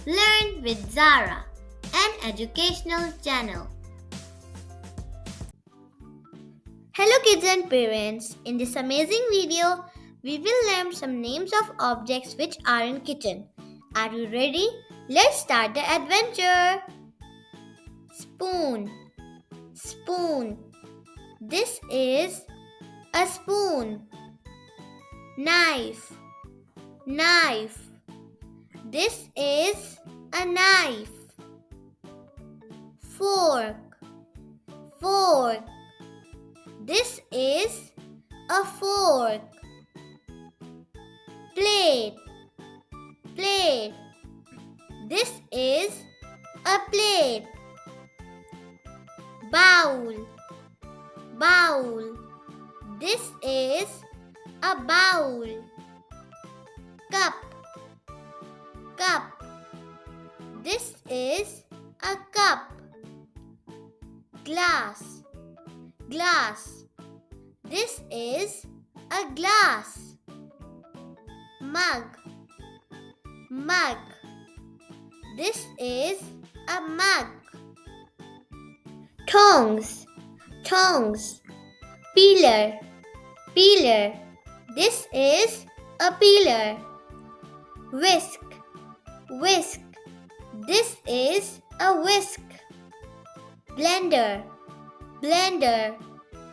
Learn with Zara, an educational channel. Hello kids and parents, in this amazing video, we will learn some names of objects which are in kitchen. Are you ready? Let's start the adventure. Spoon, spoon. This is a spoon. Knife, knife. This is a knife. Fork, fork. This is a fork. Plate, plate. This is a plate. Bowl, bowl. This is a bowl. Cup, cup. This is a cup. Glass, glass. This is a glass. Mug, mug. This is a mug. Tongs, tongs. Peeler, peeler. This is a peeler. Whisk, whisk. This is a whisk. Blender, blender.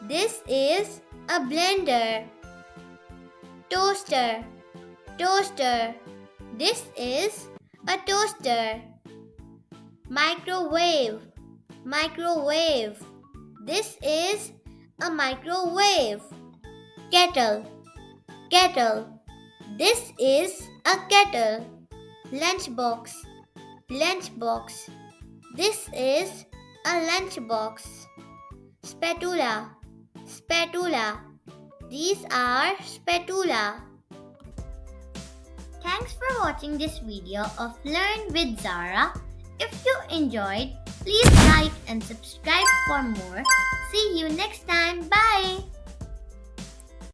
This is a blender. Toaster, toaster. This is a toaster. Microwave, microwave. This is a microwave. Kettle, kettle. This is a kettle. Lunchbox, lunchbox. This is a lunchbox. Spatula, spatula. These are spatula. Thanks for watching this video of Learn with Zara. If you enjoyed, please like and subscribe for more. See you next time. Bye.